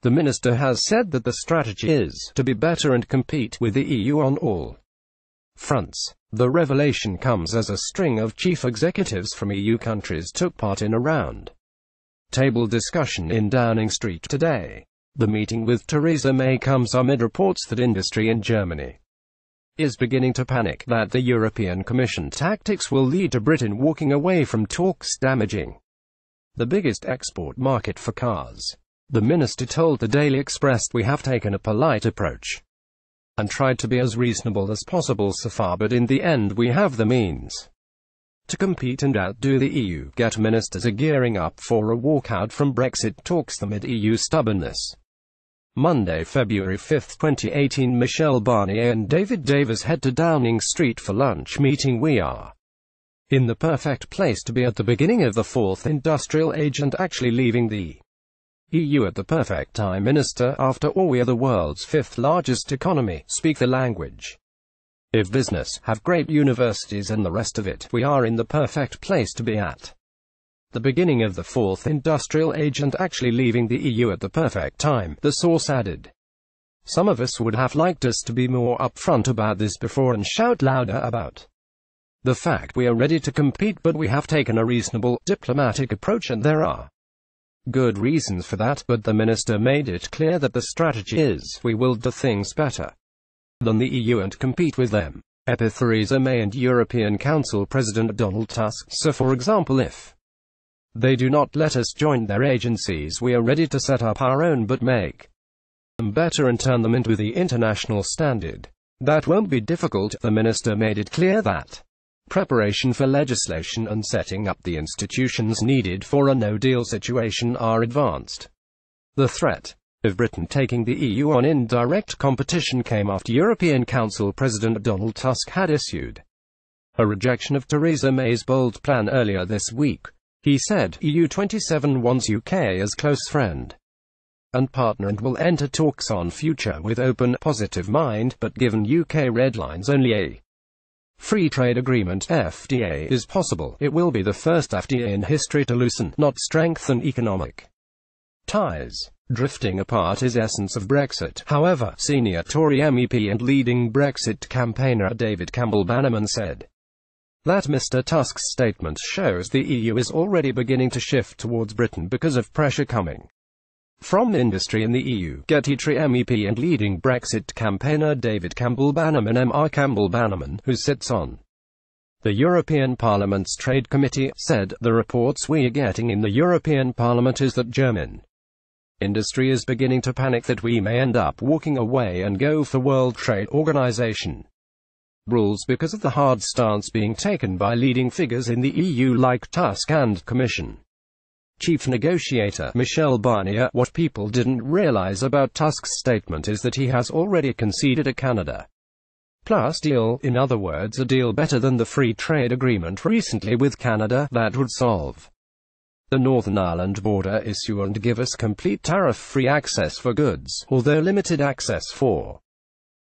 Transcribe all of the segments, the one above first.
The minister has said that the strategy is to be better and compete with the EU on all fronts. The revelation comes as a string of chief executives from EU countries took part in a round-table discussion in Downing Street today. The meeting with Theresa May comes amid reports that industry in Germany is beginning to panic that the European Commission tactics will lead to Britain walking away from talks damaging the biggest export market for cars. The minister told the Daily Express, "We have taken a polite approach and tried to be as reasonable as possible so far, but in the end we have the means to compete and outdo the EU." Get ministers are gearing up for a walkout from Brexit talks amid EU stubbornness. Monday, February 5, 2018, Michel Barnier and David Davis head to Downing Street for lunch meeting. "We are in the perfect place to be at the beginning of the fourth industrial age and actually leaving the EU at the perfect time. Minister, after all we are the world's fifth largest economy, speak the language of business, have great universities and the rest of it. We are in the perfect place to be at the beginning of the fourth industrial age and actually leaving the EU at the perfect time," the source added. "Some of us would have liked us to be more upfront about this before and shout louder about the fact we are ready to compete, but we have taken a reasonable, diplomatic approach and there are good reasons for that, but the minister made it clear that the strategy is, we will do things better than the EU and compete with them." Theresa May and European Council President Donald Tusk. "So for example, if they do not let us join their agencies, we are ready to set up our own but make them better and turn them into the international standard. That won't be difficult." The minister made it clear that preparation for legislation and setting up the institutions needed for a no-deal situation are advanced. The threat of Britain taking the EU on in direct competition came after European Council President Donald Tusk had issued a rejection of Theresa May's bold plan earlier this week. He said, "EU27 wants UK as close friend and partner and will enter talks on future with open, positive mind, but given UK red lines only a free trade agreement (FTA) is possible. It will be the first FTA in history to loosen, not strengthen economic ties. Drifting apart is essence of Brexit." However, senior Tory MEP and leading Brexit campaigner David Campbell-Bannerman said that Mr. Tusk's statement shows the EU is already beginning to shift towards Britain because of pressure coming from industry in the EU. Get Tory MEP and leading Brexit campaigner David Campbell-Bannerman, MR Campbell-Bannerman, who sits on the European Parliament's Trade Committee, said, "The reports we are getting in the European Parliament is that German industry is beginning to panic that we may end up walking away and go for World Trade Organization rules because of the hard stance being taken by leading figures in the EU like Tusk and Commission Chief Negotiator Michel Barnier." What people didn't realize about Tusk's statement is that he has already conceded a Canada Plus deal, in other words a deal better than the free trade agreement recently with Canada, that would solve the Northern Ireland border issue and give us complete tariff-free access for goods, although limited access for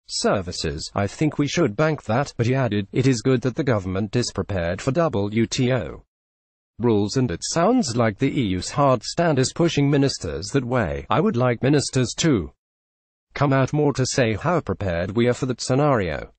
services. "I think we should bank that," but he added, "It is good that the government is prepared for WTO rules and it sounds like the EU's hard stand is pushing ministers that way. I would like ministers to come out more to say how prepared we are for that scenario."